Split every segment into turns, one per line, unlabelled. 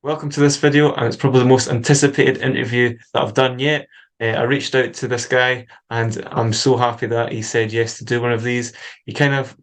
welcome to this video, and it's probably the most anticipated interview that I've done yet. I reached out to this guy, and I'm so happy that he said yes to do one of these. He kind of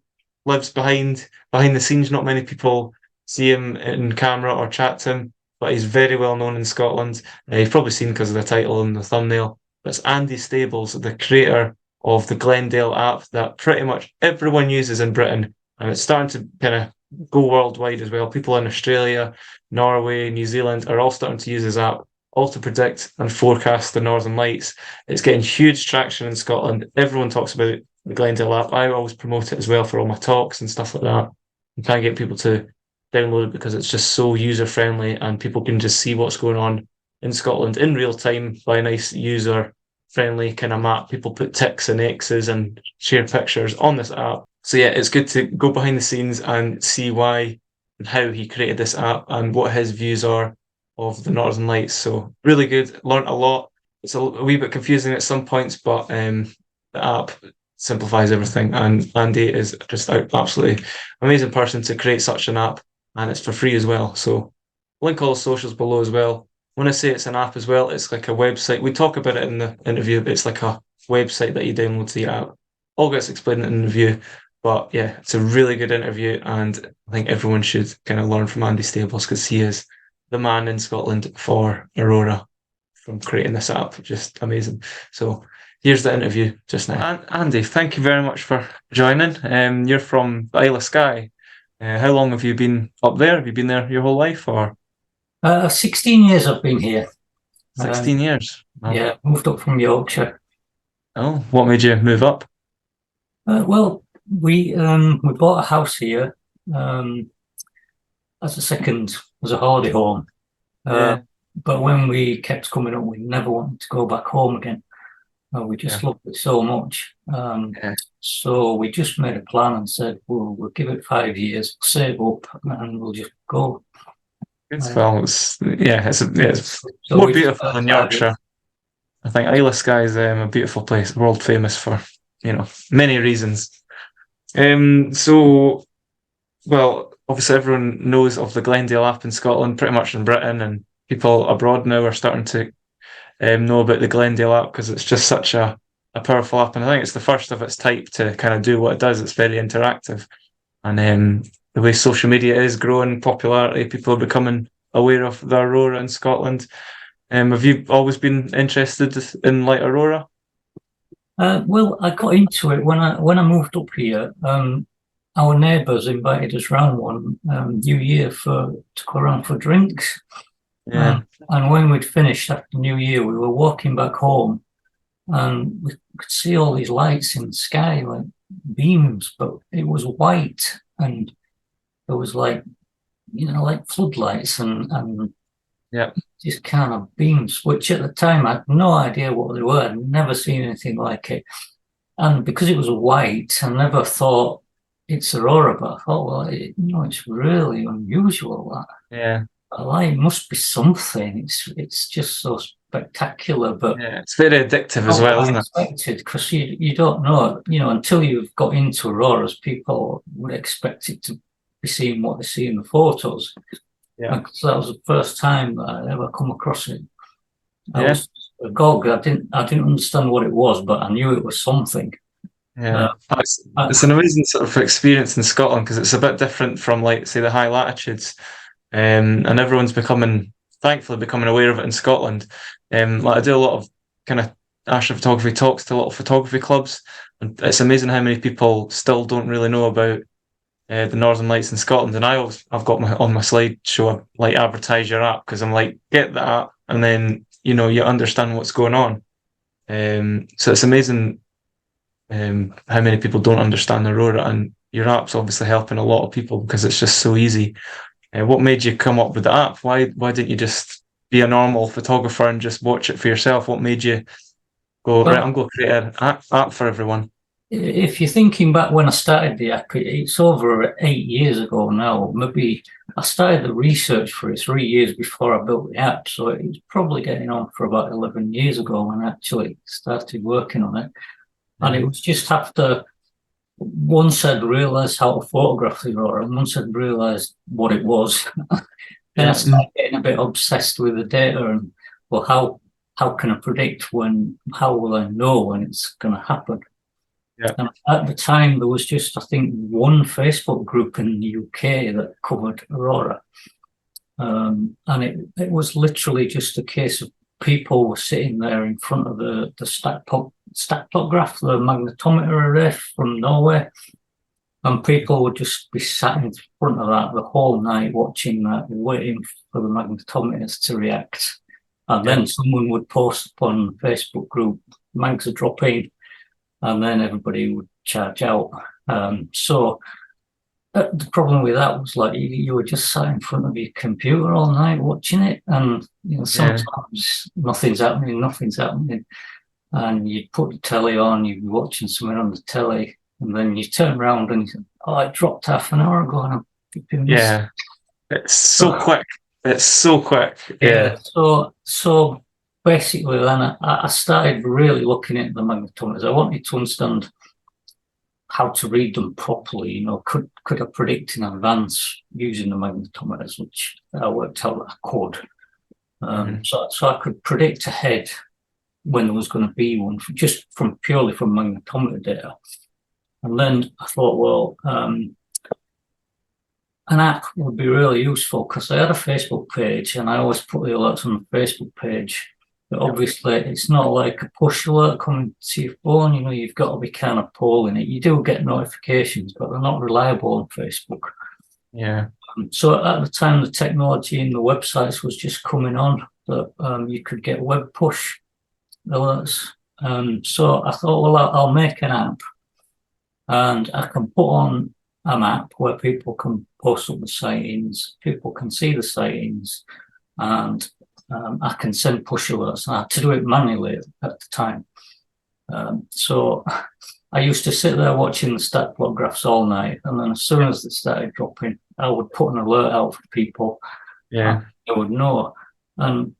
lives behind the scenes. Not many people see him in camera or chat to him, but he's very well known in Scotland. You've probably seen because of the title and the thumbnail. But it's Andy Stables, the creator of the Glendale app that pretty much everyone uses in Britain, and it's starting to kind of go worldwide as well. People in Australia, Norway, New Zealand are all starting to use his app, all to predict and forecast the Northern Lights. It's getting huge traction in Scotland. Everyone talks about the Glendale app. I always promote it as well for all my talks and stuff like that. And try and get people to download it because it's just so user friendly and people can just see what's going on in Scotland in real time by a nice user friendly kind of map. People put ticks and X's and share pictures on this app. So yeah, it's good to go behind the scenes and see why and how he created this app and what his views are of the Northern Lights. So really good. Learned a lot. It's a wee bit confusing at some points, but the app simplifies everything. And Andy is just an absolutely amazing person to create such an app, and it's for free as well. So link all the socials below as well. When I say it's an app as well, it's like a website. We talk about it in the interview, but it's like a website that you download to the app. All gets explained in the review. But yeah, it's a really good interview, and I think everyone should kind of learn from Andy Stables because he is the man in Scotland for Aurora from creating this app. Just amazing. So here's the interview just now. And Andy, thank you very much for joining. You're from the Isle of Skye. How long have you been up there? Have you been there your whole life, or
16 years I've been here.
16 years? Wow.
Yeah, moved up from Yorkshire.
Oh, what made you move up?
Well, we bought a house here as a holiday home.
Yeah.
But when we kept coming up, we never wanted to go back home again. We just loved it so much. So we just made a plan and said, we'll give it 5 years, save up, and we'll just go.
Well, it's more beautiful than Yorkshire. I think Isle of Skye is a beautiful place, world famous for many reasons. So, well, obviously everyone knows of the Glendale app in Scotland, pretty much in Britain, and people abroad now are starting to know about the Glendale app because it's just such a powerful app, and I think it's the first of its type to kind of do what it does. It's very interactive, and the way social media is growing popularity, people are becoming aware of the Aurora in Scotland. Have you always been interested in like Aurora?
Well, I got into it when I moved up here. Our neighbours invited us round one New Year to go around for drinks.
Yeah.
And when we'd finished after New Year, we were walking back home, and we could see all these lights in the sky, like beams, but it was white, and there was like floodlights and
Yeah.
these kind of beams, which at the time I had no idea what they were. I'd never seen anything like it. And because it was white, I never thought it's Aurora, but I thought, well, it's really unusual.
Yeah.
It must be something. It's just so spectacular, but
yeah, it's very addictive as well, isn't
it? Because you don't know, until you've got into Auroras, people would expect it to be seeing what they see in the photos.
Yeah.
So that was the first time that I'd ever come across it. I
Yeah.
was agog. I didn't understand what it was, but I knew it was something.
Yeah, it's an amazing sort of experience in Scotland because it's a bit different from, like, say, the high latitudes, and everyone's thankfully becoming aware of it in Scotland. Like I do a lot of kind of astrophotography talks to a lot of photography clubs, and it's amazing how many people still don't really know about the Northern Lights in Scotland. And I've got on my slideshow, like, advertise your app, because I'm like, get the app, and then you understand what's going on. So it's amazing how many people don't understand Aurora, and your app's obviously helping a lot of people because it's just so easy. What made you come up with the app? Why didn't you just be a normal photographer and just watch it for yourself? What made you go, right, I'm going to create an app for everyone?
If you're thinking back when I started the app, it's over 8 years ago now. Maybe I started the research for it 3 years before I built the app, so it's probably getting on for about 11 years ago when I actually started working on it. And it was just after once I'd realised how to photograph the Aurora, and once I'd realised what it was, Then I
Yeah.
started getting a bit obsessed with the data and, well, how can I predict how will I know when it's going to happen?
Yeah.
And at the time, there was just, I think, one Facebook group in the UK that covered Aurora. And it was literally just a case of people were sitting there in front of the stack plot graph, the magnetometer array from Norway. And people would just be sat in front of that the whole night watching that, waiting for the magnetometers to react. And then someone would post upon the Facebook group, mags are dropping, and then everybody would charge out. So the problem with that was like you were just sat in front of your computer all night watching it, and sometimes nothing's happening, and you'd put the telly on, you'd be watching something on the telly, and then you turn around and you say, "Oh, it dropped half an hour ago," and I'm doing this.
Yeah. It's so quick. It's so quick. Yeah.
So basically, then I started really looking at the magnetometers. I wanted to understand how to read them properly. Could I predict in advance using the magnetometers, which I worked out that I could. So I could predict ahead when there was going to be one, just purely from magnetometer data. And then I thought, well, an app would be really useful because I had a Facebook page and I always put the alerts on the Facebook page. But obviously, it's not like a push alert coming to your phone. You've got to be kind of polling it. You do get notifications, but they're not reliable on Facebook.
Yeah.
So at the time, the technology in the websites was just coming on that you could get web push alerts. So I thought, well, I'll make an app and I can put on a map where people can post up the sightings, people can see the sightings, and I can send push alerts. And I had to do it manually at the time. So I used to sit there watching the stat plot graphs all night, and then as soon as they started dropping, I would put an alert out for people.
Yeah.
They would know. And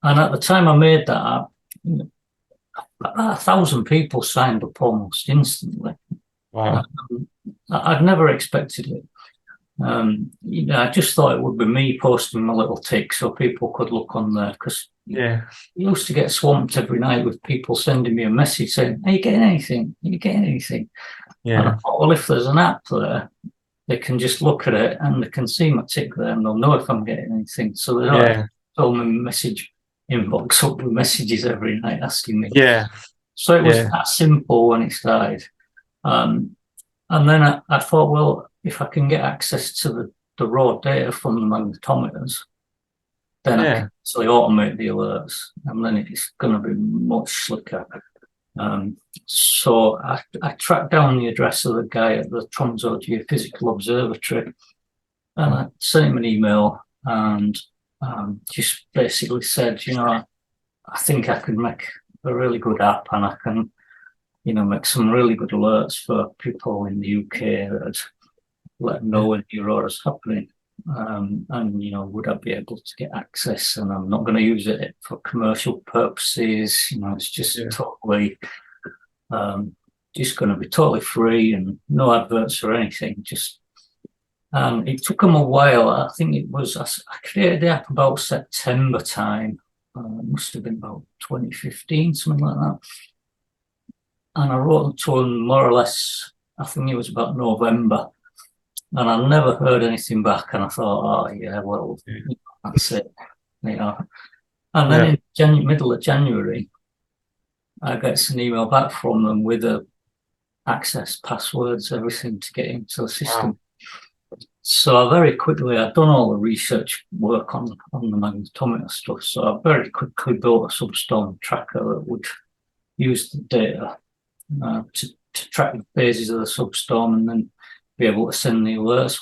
at the time I made that app, 1,000 people signed up almost instantly.
Wow.
I'd never expected it. I just thought it would be me posting my little tick so people could look on there, because
Yeah.
you used to get swamped every night with people sending me a message saying, "Are you getting anything? Are you getting anything?" And I
Yeah.
thought, well, if there's an app there, they can just look at it and they can see my tick there and they'll know if I'm getting anything. So they don't have to fill my message inbox up with messages every night asking me.
Yeah.
So it was that simple when it started. And then I thought, well, if I can get access to the raw data from the magnetometers, then I can actually automate the alerts, and then it's going to be much slicker. So I tracked down the address of the guy at the Tromsø Geophysical Observatory, and I sent him an email and just basically said, I think I could make a really good app, and I can, make some really good alerts for people in the UK that let them know when the aurora's happening. And would I be able to get access? And I'm not going to use it for commercial purposes. It's just totally, just going to be totally free and no adverts or anything. It took them a while. I think I created the app about September time. It must have been about 2015, something like that. And I wrote to them more or less, I think it was about November. And I never heard anything back. And I thought, oh, yeah, well, that's it. And then in middle of January, I get an email back from them with access, passwords, everything to get into the system. Wow. So very quickly, I'd done all the research work on the magnetometer stuff. So I very quickly built a substorm tracker that would use the data to track the phases of the substorm and then be able to send the alerts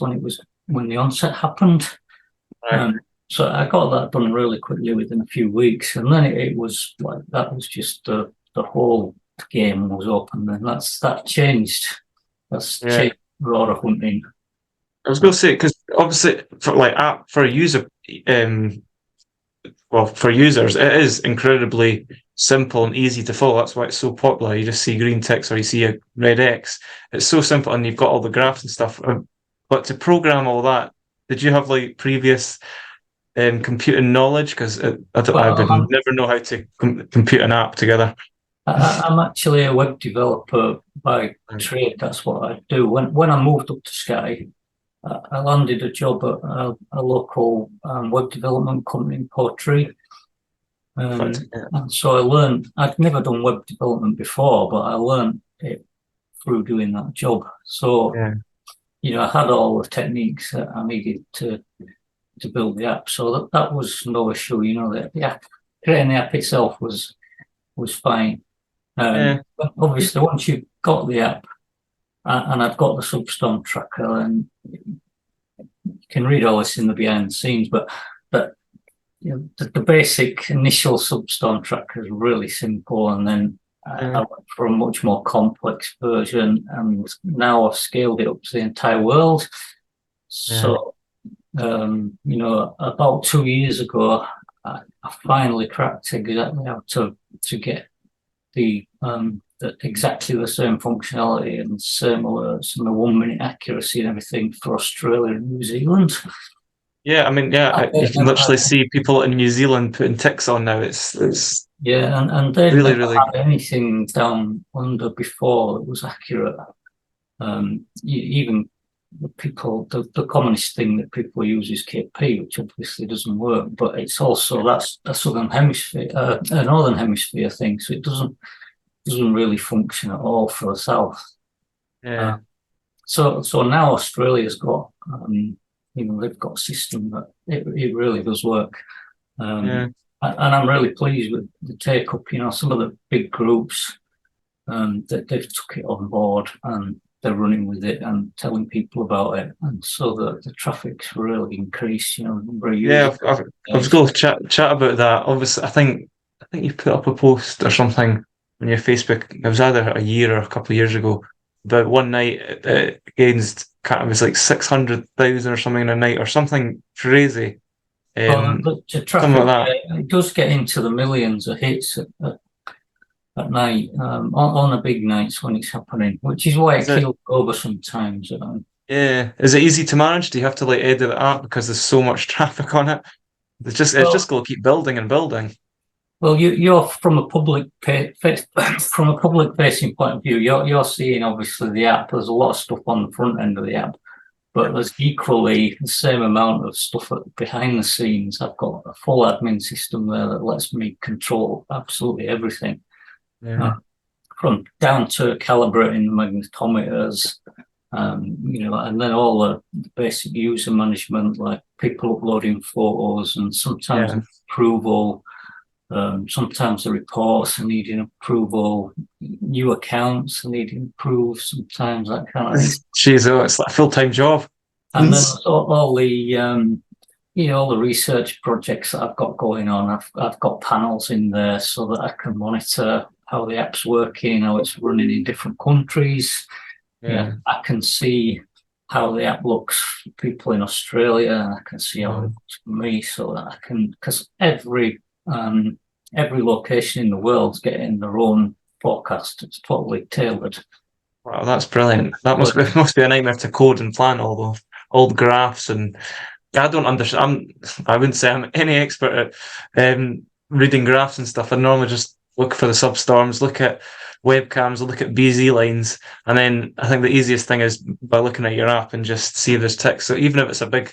when the onset happened. Right. So I got that done really quickly within a few weeks, and then it was like that was just the whole game was open, and that changed. Changed aurora hunting.
I was going to say, because obviously for a user, for users, it is incredibly simple and easy to follow. That's why it's so popular. You just see green ticks or you see a red X. It's so simple, and you've got all the graphs and stuff. But to program all that, did you have previous computing knowledge? Because I
Well,
would never know how to compute an app together.
I'm actually a web developer by
Right.
trade. That's what I do. When I moved up to Skye, I landed a job at a local web development company in Portree.
Perfect. Yeah.
And so I learned, I'd never done web development before, but I learned it through doing that job. So,
Yeah.
I had all the techniques that I needed to build the app. So that was no issue, the app, creating the app itself was fine.
Yeah.
But obviously, once you've got the app and I've got the substorm tracker, and you can read all this in the behind the scenes, but the basic initial substorm tracker is really simple, and then I went for a much more complex version, and now I've scaled it up to the entire world. So, about 2 years ago, I finally cracked exactly how to get exactly the same functionality and same alerts and the 1 minute accuracy and everything for Australia and New Zealand.
Yeah, I mean, yeah, you can
Never
literally
had,
see people in New Zealand putting ticks on now. It's
yeah, and they'd
really,
never
really
had anything down under before that was accurate. Even the commonest thing that people use is KP, which obviously doesn't work, but it's also that's a southern hemisphere, a northern hemisphere thing, so it doesn't really function at all for the south.
yeah,
So now Australia's got, they've got a system that it really does work.
yeah,
And I'm really pleased with the take up. Some of the big groups that they've took it on board and they're running with it and telling people about it, and so the traffic's really increased. Number of
yeah.
users.
I was going to chat about that. Obviously, I think you put up a post or something on your Facebook. It was either a year or a couple of years ago. But one night against it was like 600,000 or something in a night or something crazy.
Well,
Um,
the
Something
traffic,
like that.
it does get into the millions of hits at night, on the big nights when it's happening, which is why it
Is it?
keels over sometimes.
Yeah. Is it easy to manage? Do you have to like edit it out because there's so much traffic on it? It's just
Well,
going to keep building and building.
you're from a from a public facing point of view, you're seeing obviously the app. There's a lot of stuff on the front end of the app, but
Yep.
there's equally the same amount of stuff behind the scenes. I've got a full admin system there that lets me control absolutely everything, uh,
Yeah.
from down to calibrating the magnetometers, and then all the basic user management, like people uploading photos and sometimes
Yeah.
approval. Sometimes the reports are needing approval, new accounts are needing approved, sometimes that kind of thing.
Jeez, oh, it's like a full-time job.
And then all the all the research projects that I've got going on. I've got panels in there so that I can monitor how the app's working, how it's running in different countries. Yeah,
Yeah.
I can see how the app looks for people in Australia, and I can see how it
Yeah.
looks for me, so that I can, because every location in the world's getting their own forecast. It's totally tailored.
Wow, that's brilliant. That
So,
must be a nightmare to code and plan all the graphs. And I don't understand. I wouldn't say I'm any expert at reading graphs and stuff. I normally just look for the substorms, look at webcams, look at BZ lines, and then I think the easiest thing is by looking at your app and just see if there's ticks. So even if it's a big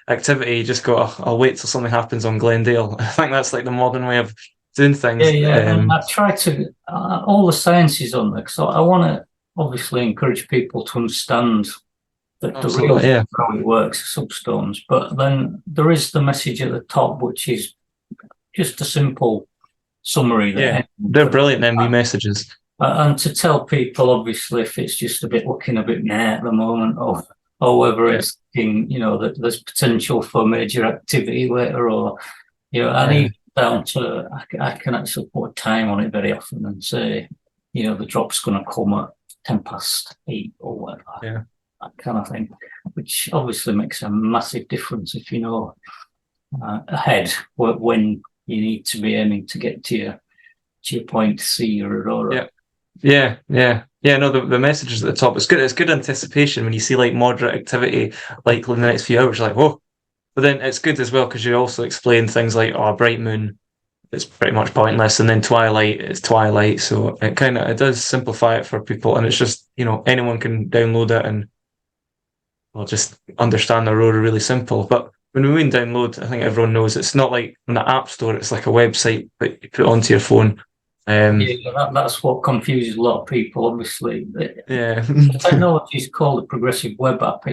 activity, you just go, "Oh, I'll wait till something happens on Glendale." I think that's like the modern way of doing
yeah,
things.
yeah, and I try to all the science is on there. So I want to obviously encourage people to understand the real
Absolutely, yeah,
how it works, substorms. But then there is the message at the top, which is just a simple summary
yeah.
that
They're brilliant, them wee messages.
and to tell people, obviously, if it's just looking a bit meh at the moment, or whether
Yeah,
it's thinking, that there's potential for major activity later, or I
yeah,
need down to I can actually put a time on it very often and say, the drop's going to come at 10 past 8 or whatever,
yeah.
that kind of thing, which obviously makes a massive difference if you know ahead when you need to be aiming to get to your point to see your aurora.
Yeah. Yeah, yeah, yeah. No, the messages at the top. It's good. It's good anticipation when you see like moderate activity, like in the next few hours. You're like, whoa, But then it's good as well because you also explain things like, oh, bright moon, it's pretty much pointless, and then twilight is twilight. So it does simplify it for people, and it's just anyone can download it and just understand the Aurora really simple. But when we mean download, I think everyone knows it's not like on the App Store. It's like a website that you put onto your phone.
That's what confuses a lot of people. Obviously,
Yeah,
the technology is called a progressive web app.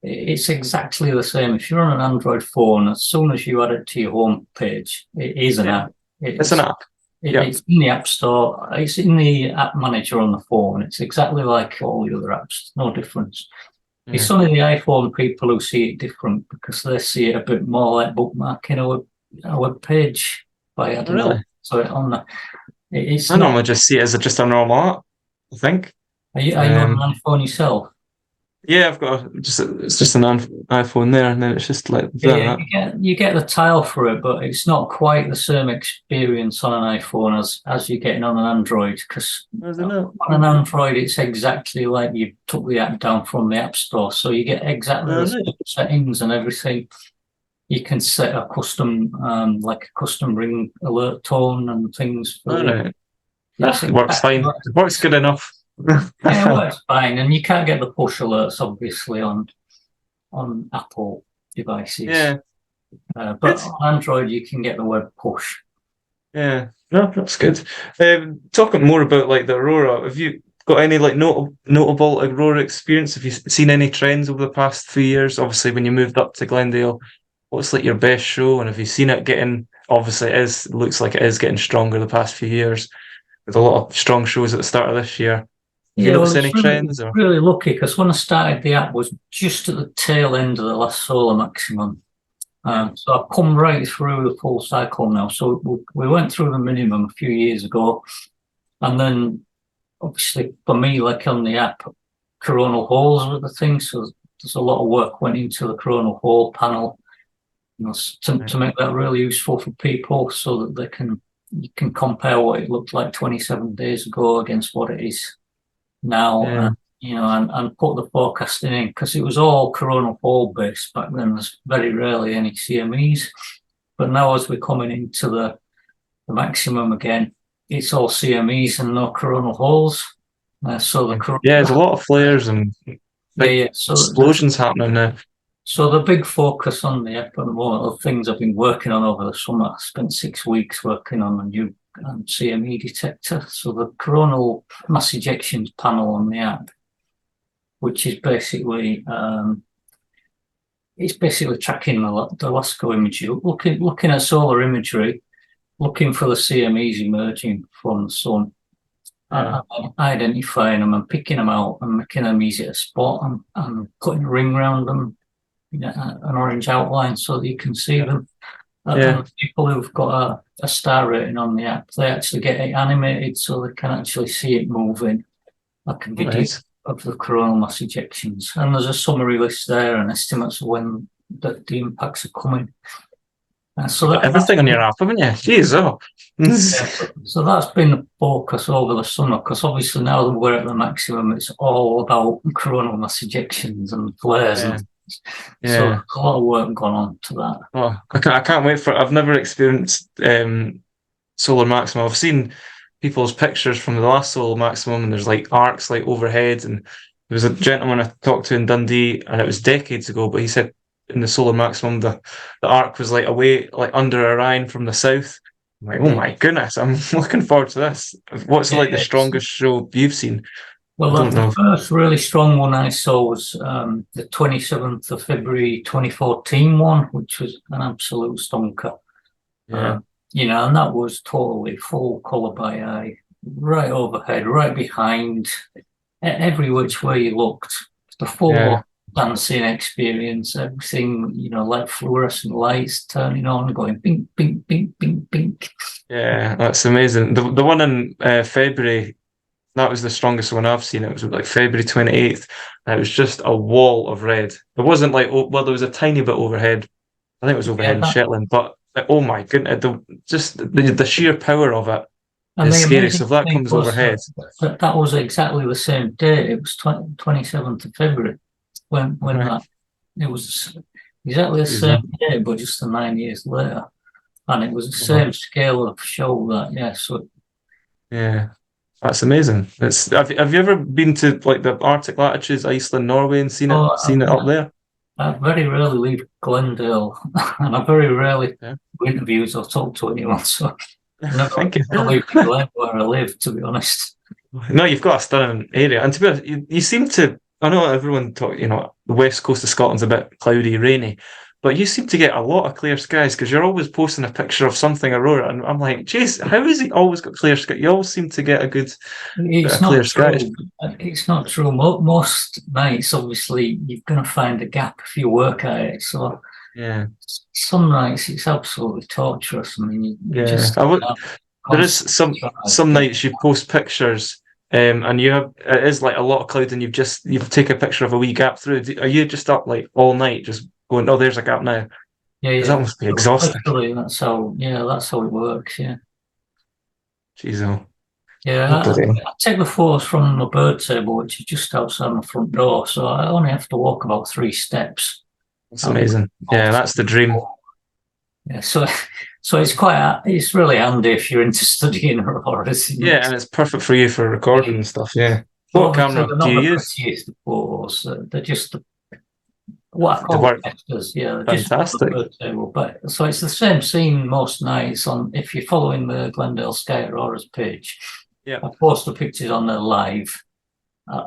It's exactly the same. If you're on an Android phone, as soon as you add it to your home page, it is an app.
it's an app.
It's in the App Store. It's in the app manager on the phone. It's exactly like all the other apps. No difference.
Yeah.
It's only the iPhone people who see it different because they see it a bit more like bookmarking a web page by adding
Really?
so on the. It's
I normally just see it as just a normal app, I think.
Are you on an iPhone yourself?
Yeah, I've got it's just an iPhone there, and then it's just like that.
You get the tile for it, but it's not quite the same experience on an iPhone as you're getting on an Android. Because on an Android, it's exactly like you took the app down from the App Store, so you get exactly the same settings and everything. You can set a custom, like a custom ring alert tone and things.
That works fine. It works good enough.
Yeah, it works fine, and you can't get the push alerts obviously on Apple devices.
Yeah,
but on Android you can get the web push.
Yeah, no, that's good. Talking more about like the Aurora, have you got any like notable Aurora experience? Have you seen any trends over the past 3 years? Obviously, when you moved up to Glendale, what's like your best show, and have you seen it getting? Obviously, looks like it is getting stronger the past few years, with a lot of strong shows at the start of this year. Have you noticed any trends?
Really lucky because when I started the app was just at the tail end of the last solar maximum. So I've come right through the full cycle now. So we went through the minimum a few years ago, and then obviously for me, like on the app, coronal holes were the thing. So there's a lot of work went into the coronal hole panel, to make that really useful for people, so that you can compare what it looked like 27 days ago against what it is now, and put the forecasting in because it was all coronal hole based back then. There's very rarely any CMEs, but now as we're coming into the maximum again, it's all CMEs and no coronal holes. There's a
lot of flares and explosions happening now.
So the big focus on the app at the moment, the things I've been working on over the summer, I spent 6 weeks working on a new CME detector. So the coronal mass ejections panel on the app, which is basically tracking the LASCO imagery, looking at solar imagery, looking for the CMEs emerging from the sun, identifying them and picking them out and making them easy to spot and putting a ring around them, an orange outline so that you can see them. And people who've got a star rating on the app, they actually get it animated so they can actually see it moving, like a video of the coronal mass ejections. And there's a summary list there and estimates of when the impacts are coming. So
everything on your app, haven't you? Jeez,
so that's been the focus over the summer because obviously now that we're at the maximum, it's all about coronal mass ejections and flares. So a lot of work gone on to that.
Oh, I can't wait for it. I've never experienced solar maximum. I've seen people's pictures from the last solar maximum, and there's like arcs like overhead. And there was a gentleman I talked to in Dundee, and it was decades ago, but he said in the solar maximum the arc was like away, like under Orion from the south. I'm like, oh my goodness, I'm looking forward to this. What's like the strongest show you've seen?
Well, the first really strong one I saw was the 27th of February 2014 one, which was an absolute stonker. And that was totally full colour by eye, right overhead, right behind, every which way you looked. The full dancing experience, everything, like fluorescent lights turning on, going bink, bink, bink, bink, bink.
Yeah, that's amazing. The one in February, that was the strongest one I've seen. It was like February 28th, and it was just a wall of red. It wasn't like, there was a tiny bit overhead. I think it was overhead in Shetland, but oh my goodness, the sheer power of it is scary. So if that comes overhead.
That was exactly the same day. It was 27th of February when that. It was exactly the
Jeez, yeah.
same day, but just 9 years later. And it was the same scale of show that, yeah. So
Yeah, that's amazing. Have you ever been to like the Arctic latitudes, Iceland, Norway, and
oh,
seen it up there?
I very rarely leave Glendale, and I very rarely
Yeah.
do interviews or talk to anyone. So I never
Thank you.
leave Glendale where I live, to be honest.
No, you've got a stunning area, and to be honest, you seem to. I know everyone talk. The west coast of Scotland's a bit cloudy, rainy, but you seem to get a lot of clear skies because you're always posting a picture of something aurora, and I'm like, geez, how has he always got clear sky? You always seem to get a good bit
It's
of clear
not
skies.
true. It's not true. Most nights, obviously, you're going to find a gap if you work at it. So
Yeah,
some nights it's absolutely torturous. I mean, you
yeah.
just
There is
constantly trying
some
to.
nights you post pictures, and you have it is like a lot of cloud, and you've take a picture of a wee gap through. Are you just up like all night, just going, oh, there's a gap now?
Yeah,
Because that
yeah.
must be exhausting.
Literally, that's how it works. Yeah.
Jeez, oh,
Yeah,
oh, bloody hell.
I take the photos from the bird table, which is just outside my front door. So I only have to walk about 3 steps.
That's
I'll be
amazing. Yeah, that's the dream.
yeah, so it's really handy if you're into studying auroras.
Yeah, and it's perfect for you for recording and stuff. Yeah.
But
What
obviously,
camera
they're
do
not
you
the
use?
prettiest of photos. They're just what I
To
call
work.
testers. Yeah, they're just on the
Fantastic.
bird table. But so it's the same scene most nights. On if you're following the Glendale Sky Auroras page,
Yeah.
I post the pictures on there live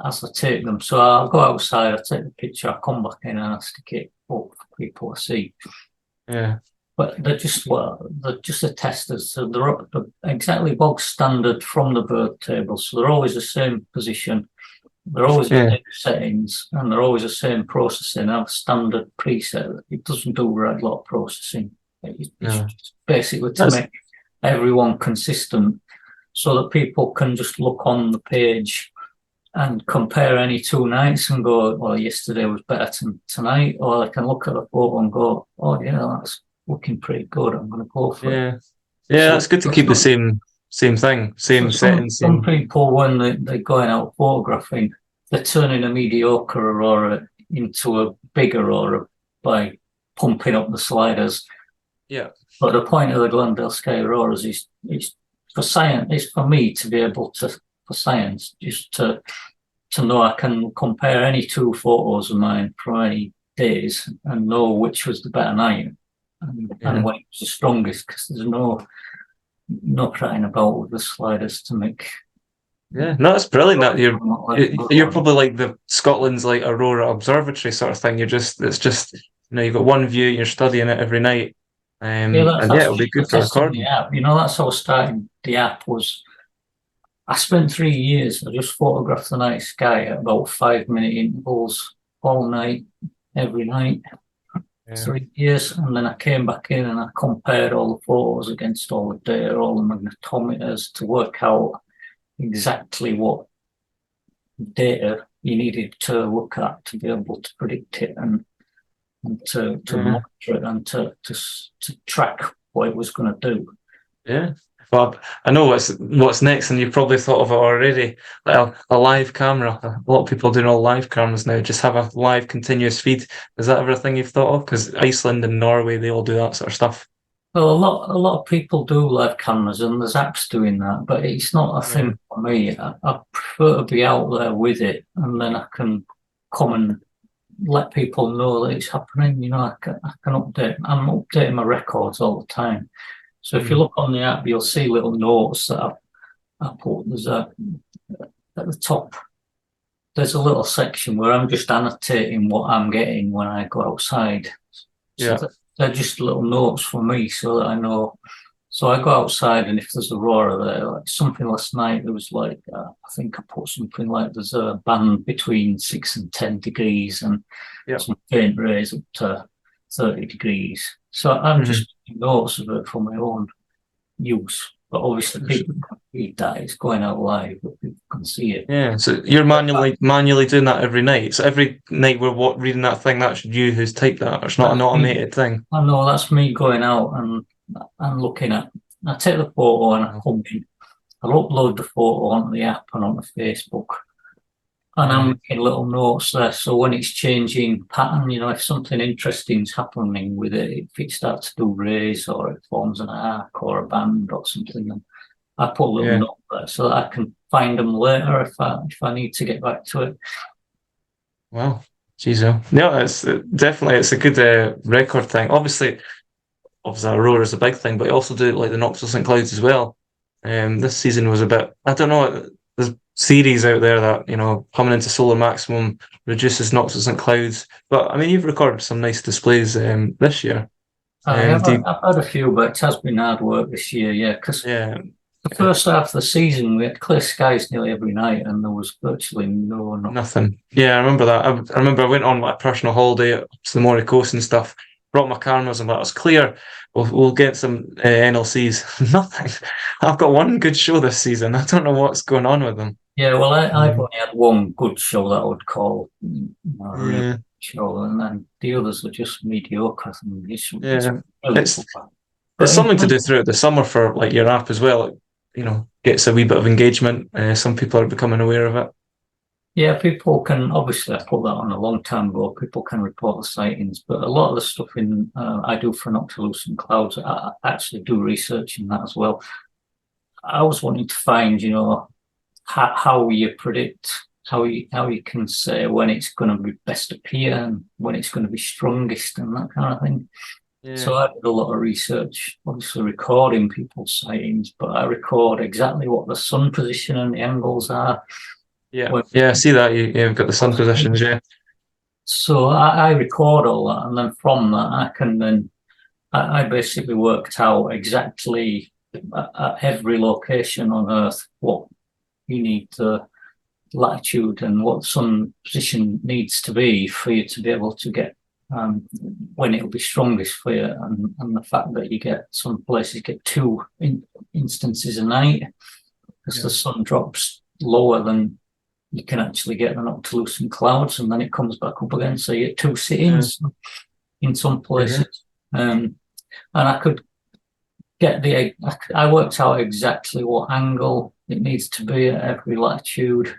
as I take them. So I'll go outside, I take the picture, I come back in and I stick it up for people to see.
Yeah.
But they're just the testers. So they're exactly bog standard from the bird table. So they're always the same position. They're always the
Yeah.
same settings and they're always the same processing. I have a standard preset. It doesn't do a red lot of processing. It's
No.
just basically to
That's
make everyone consistent so that people can just look on the page and compare any 2 nights and go, well, yesterday was better than tonight, or I can look at the photo and go, oh yeah, that's looking pretty good. I'm going to go for it.
yeah. Yeah,
So,
that's good to keep the same thing,
so
same setting,
some
same.
people when they're going out photographing, they're turning a mediocre aurora into a big aurora by pumping up the sliders.
Yeah.
But the point of the Glendale Sky Auroras is for science. It's for me to be able to for science just to know I can compare any 2 photos of mine from any days and know which was the better night and
Yeah.
when it was the strongest because there's no crying about with the sliders to make.
Yeah. No, that's brilliant. That you're
Like,
probably like the Scotland's like Aurora Observatory sort of thing. It's just you've got one view, you're studying it every night.
yeah,
And yeah,
that's
it'll be
just the
good for
test of the
recording.
app. That's how I started the app. Was I spent 3 years. I just photographed the night sky at about 5 minute intervals all night, every night.
Yeah.
3 years, and then I came back in and I compared all the photos against all the data, all the magnetometers to work out exactly what data you needed to look at to be able to predict it and to
Yeah.
monitor it and to track what it was going to do.
Yeah. Well, I know what's next, and you've probably thought of it already. Like a live camera. A lot of people are doing all live cameras now. Just have a live continuous feed. Is that everything you've thought of? Because Iceland and Norway, they all do that sort of stuff.
Well, a lot of people do live cameras, and there's apps doing that, but it's not a
Yeah.
thing for me. I prefer to be out there with it, and then I can come and let people know that it's happening. I can update. I'm updating my records all the time. So if you
Mm.
look on the app, you'll see little notes that I put. There's at the top. There's a little section where I'm just annotating what I'm getting when I go outside. So
Yeah.
they're just little notes for me, so that I know. So I go outside, and if there's aurora there, like something last night, there was like I think I put something like there's a band between 6 and 10 degrees, and
Yeah.
some faint rays up to 30 degrees. So I'm
Mhm.
just taking notes of it for my own use. But obviously, people can read that. It's going out live, but people can see it.
Yeah. So you're manually doing that every night. So every night we're reading that thing. That's you who's typed that. It's not an
That's me.
automated thing.
I know that's me going out and looking at. I take the photo and I
Oh,
come in. I'll upload the photo onto the app and onto Facebook. And I'm making little notes there. So when it's changing pattern, if something interesting's happening with it, if it starts to do rays or it forms an arc or a band or something, then I put a little note there so that I can find them later if I need to get back to it.
Wow. Jeez, no, it's definitely it's a good record thing. Obviously, Aurora is a big thing, but you also do like the Noctilucent and Clouds as well. This season was a bit, I don't know, there's series out there that, coming into solar maximum reduces Noctilucent and Clouds. But I mean, you've recorded some nice displays this year.
I've had a few, but it has been hard work this year, yeah, because the first half of the season we had clear skies nearly every night and there was virtually
nothing. Yeah, I remember that. I remember I went on like a personal holiday up to the Moray Coast and stuff, brought my cameras and that was clear. We'll get some NLCs. Nothing. I've got one good show this season. I don't know what's going on with them.
Yeah, well, I've only had one good show that I would call a real show, and then the others are just mediocre.
It's something to do throughout the summer for like your app as well. Gets a wee bit of engagement. Some people are becoming aware of it.
Yeah, people can, obviously, I put that on a long time ago. People can report the sightings, but a lot of the stuff I do for Noctilucent Clouds, I actually do research in that as well. I was wanting to find, how you predict, how you can say when it's going to be best appear and when it's going to be strongest and that kind of thing. Yeah. So I did a lot of research, obviously recording people's sightings, but I record exactly what the sun position and the angles are.
Yeah, I see that. You've got the sun positions, yeah.
So I record all that, and then from that, I basically worked out exactly at every location on Earth what you need the latitude and what sun position needs to be for you to be able to get when it'll be strongest for you, and the fact that you get some places get 2 instances a night because the sun drops lower than you can actually get the Noctilucent Clouds, and then it comes back up again, so you get 2 sit-ins in some places. And I could get I worked out exactly what angle it needs to be at every latitude.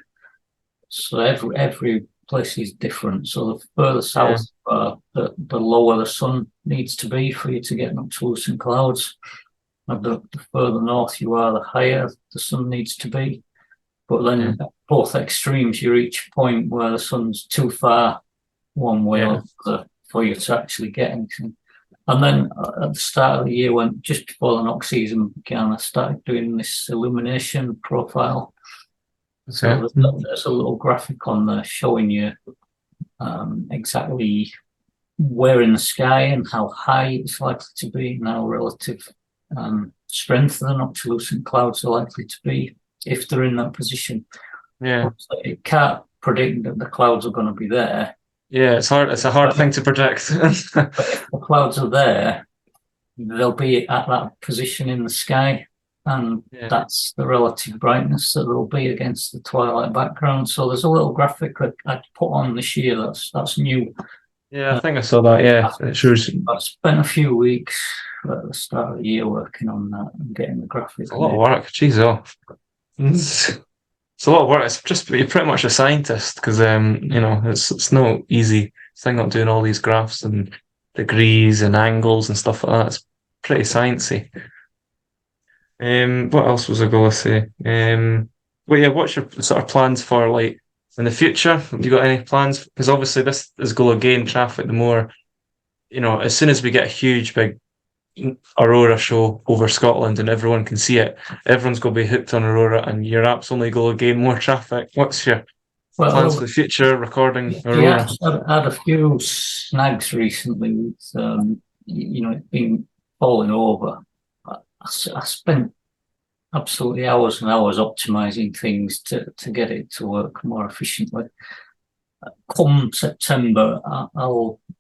So every place is different. So the further south, the lower the sun needs to be for you to get Noctilucent Clouds. And the further north you are, the higher the sun needs to be. But then at both extremes, you reach a point where the sun's too far one way or the other for you to actually get anything. And then at the start of the year, just before the Nox season began, I started doing this illumination profile. So there's a little graphic on there showing you exactly where in the sky and how high it's likely to be, and how relative strength of the Noctilucent Clouds are likely to be if they're in that position. Yeah, it can't predict that the clouds are going to be there.
Yeah, it's hard. It's a hard thing to predict.
But if the clouds are there, they'll be at that position in the sky, and that's the relative brightness that they'll be against the twilight background. So there's a little graphic that I put on this year that's new.
Yeah, I think I saw that. Yeah, it shows.
I spent a few weeks at the start of the year working on that and getting the graphic.
It's a lot of work. Jeez, it's a lot of work. It's just you're pretty much a scientist because it's no easy thing not doing all these graphs and degrees and angles and stuff like that. It's pretty sciencey. What else was I going to say? What's your sort of plans for like in the future? Have you got any plans? Because obviously this is going to gain traffic the more, as soon as we get a huge big Aurora show over Scotland and everyone can see it, everyone's going to be hooked on Aurora, and your app's only going to gain more traffic. What's your plans for the future recording Aurora?
I've had a few snags recently with it being falling over. I spent absolutely hours and hours optimizing things to get it to work more efficiently. Come September,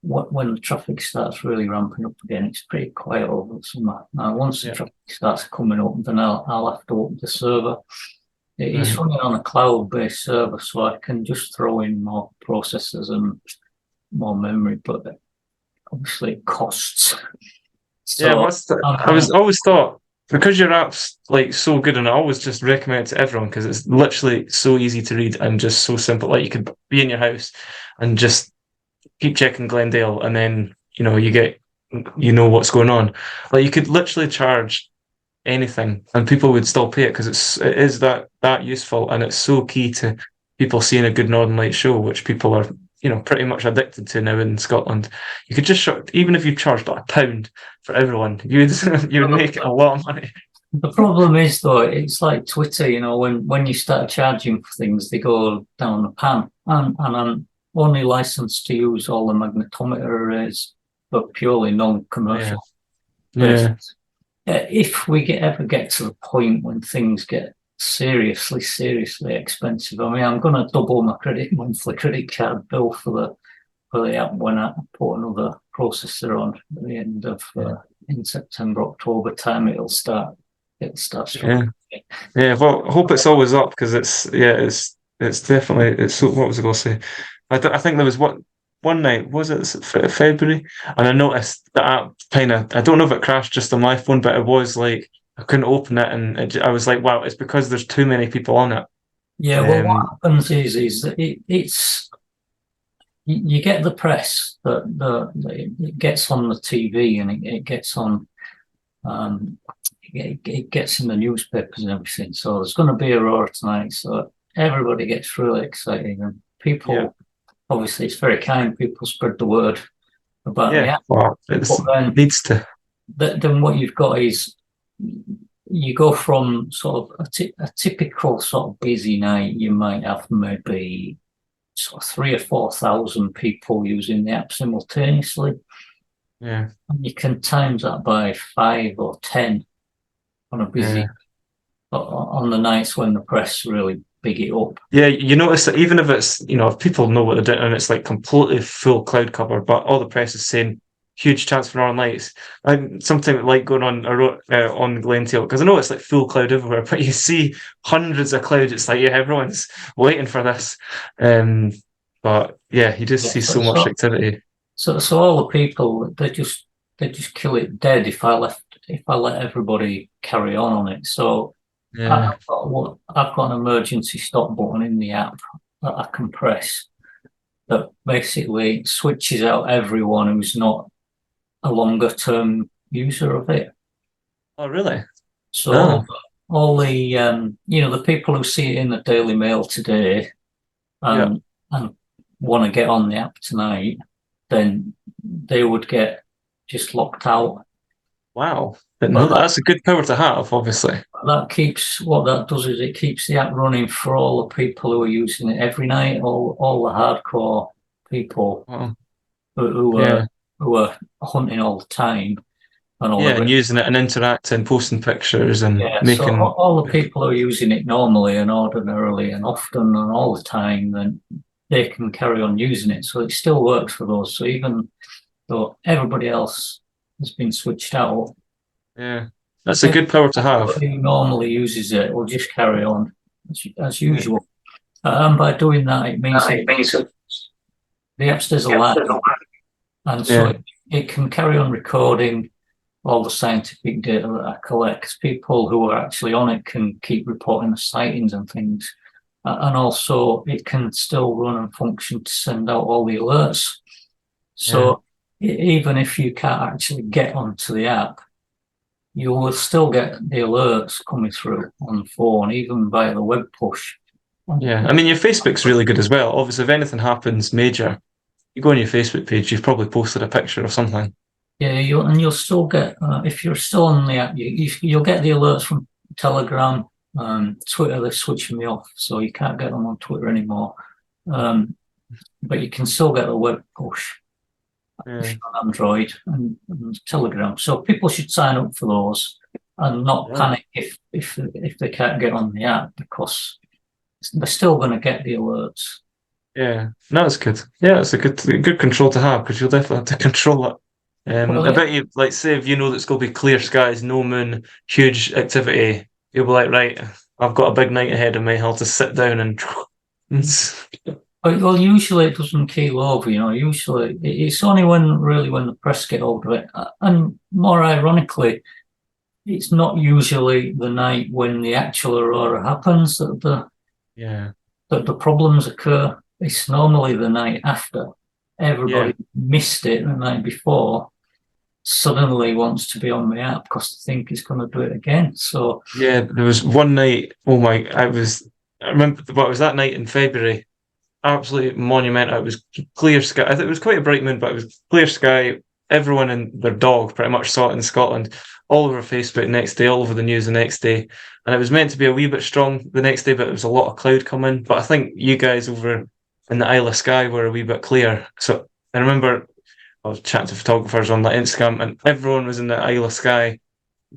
when the traffic starts really ramping up again, it's pretty quiet over the summer. Now, once the traffic starts coming up, then I'll have to open the server. It's running on a cloud-based server, so I can just throw in more processors and more memory, but obviously it costs.
So I always thought because your app's like so good, and I always just recommend it to everyone because it's literally so easy to read and just so simple. Like you could be in your house and just keep checking Glendale, and then you know what's going on. Like you could literally charge anything, and people would still pay it because it is that useful, and it's so key to people seeing a good Northern Light show, which people are pretty much addicted to now in Scotland. You could just even if you charged like £1 for everyone, you would make a lot of money.
The problem is though, it's like Twitter, when you start charging for things, they go down the pan. And I'm only licensed to use all the magnetometer arrays, but purely non-commercial.
Yeah.
If we ever get to the point when things get seriously expensive, I mean, I'm going to double my monthly credit card bill for the app when I put another processor on at the end of in September, October time. It'll start struggling.
Yeah. Well, I hope it's always up because it's definitely it's. What was I going to say? I think there was one night, was it February? And I noticed the app kind of, I don't know if it crashed just on my phone, but it was like, I couldn't open it. And I was like, wow, it's because there's too many people on it.
Yeah, well, what happens is that it's, you get the press that it gets on the TV and it gets on, it gets in the newspapers and everything. So there's going to be Aurora tonight. So everybody gets really excited and people, obviously it's very kind. People spread the word about the app.
Well, it needs to.
Then what you've got is you go from sort of a typical sort of busy night. You might have maybe sort of 3,000 or 4,000 people using the app simultaneously.
Yeah.
And you can times that by 5 or 10 on a busy on the nights when the press really big it up.
Yeah, you notice that even if it's, if people know what they're doing and it's like completely full cloud cover, but all the press is saying huge chance for Northern Lights, and something like going on Glendale, because I know it's like full cloud everywhere, but you see hundreds of clouds. It's like, everyone's waiting for this. But yeah, you just see so much activity.
So all the people, they just kill it dead if I let everybody carry on it. So I've got an emergency stop button in the app that I can press that basically switches out everyone who's not a longer term user of it.
Oh, really?
So all the the people who see it in the Daily Mail today and want to get on the app tonight, then they would get just locked out.
Wow. No, that's a good power to have, obviously.
What that does is it keeps the app running for all the people who are using it every night, all the hardcore people who are hunting all the time.
And using it and interacting, posting pictures and making...
So all the people who are using it normally and ordinarily and often and all the time, then they can carry on using it. So it still works for those. So even though everybody else has been switched out,
that's a good power to have.
Who normally uses it will just carry on as usual. And by doing that, it means the app stays alive. And so it can carry on recording all the scientific data that I collect. People who are actually on it can keep reporting the sightings and things. And also it can still run and function to send out all the alerts. So even if you can't actually get onto the app, you will still get the alerts coming through on the phone, even via the web push.
Yeah, I mean, your Facebook's really good as well. Obviously, if anything happens major, you go on your Facebook page, you've probably posted a picture of something.
Yeah, you'll still get, if you're still on the app, you'll get the alerts from Telegram. Twitter, they're switching me off, so you can't get them on Twitter anymore. But you can still get the web push on Android and Telegram. So people should sign up for those and not panic if they can't get on the app, because they're still going to get the alerts. Yeah,
no, that's good. Yeah, it's a good control to have, because you'll definitely have to control it. I bet you, like, say if you know that it's going to be clear skies, no moon, huge activity, you'll be like, right, I've got a big night ahead of me. I'll just sit down and.
Well, usually it doesn't keel over. Usually it's only when the press get hold of it, and more ironically, it's not usually the night when the actual aurora happens that the problems occur. It's normally the night after. Everybody missed it the night before, suddenly wants to be on the app because they think he's going to do it again. So
yeah, there was one night. Oh my! I remember. What was that night in February? Absolutely monumental. It was clear sky. I think it was quite a bright moon, but it was clear sky. Everyone and their dog pretty much saw it in Scotland, all over Facebook next day, all over the news the next day. And it was meant to be a wee bit strong the next day, but it was a lot of cloud coming. But I think you guys over in the Isle of Skye were a wee bit clear. So I remember I was chatting to photographers on like Instagram, and everyone was in the Isle of Skye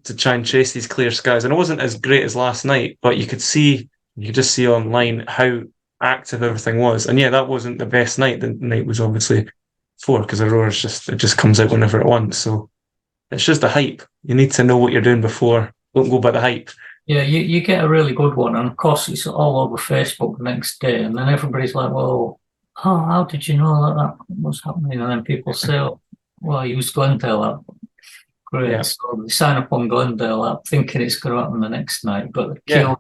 to try and chase these clear skies. And it wasn't as great as last night, but you could just see online how active everything was. And yeah, that wasn't the best night. The night was obviously four because Aurora's it just comes out whenever it wants. So it's just a hype. You need to know what you're doing before. Don't go by the hype.
yeah, you get a really good one, and of course it's all over Facebook the next day, and then everybody's like, "Well, oh, how did you know that was happening?" And then people say, "Oh, well, I used Glendale app." Great.
Yeah.
So they sign up on Glendale app thinking it's going to happen the next night, but the
Yeah,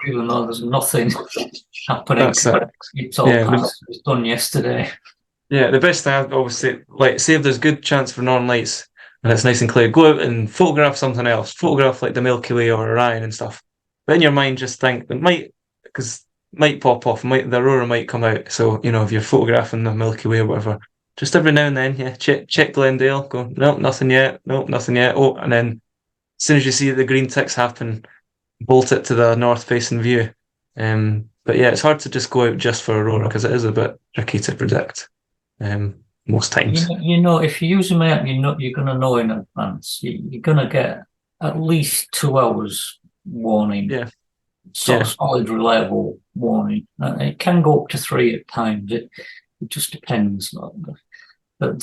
even though there's nothing happening,
that's it.
it's all past. It was done yesterday.
Yeah, the best thing I always say, like, say if there's good chance for northern lights and it's nice and clear, go out and photograph something else. Photograph like the Milky Way or Orion and stuff. But in your mind, just think because might pop off, the aurora might come out. So if you're photographing the Milky Way or whatever, just every now and then, yeah, check Glendale. Go, nope, nothing yet. Nope, nothing yet. Oh, and then as soon as you see the green ticks happen, bolt it to the north facing view. But yeah, it's hard to just go out just for aurora because it is a bit tricky to predict. Most times.
If you use a map, you're going to know in advance. You're going to get at least 2 hours warning.
Yeah.
Solid, reliable warning. It can go up to 3 at times. It just depends. But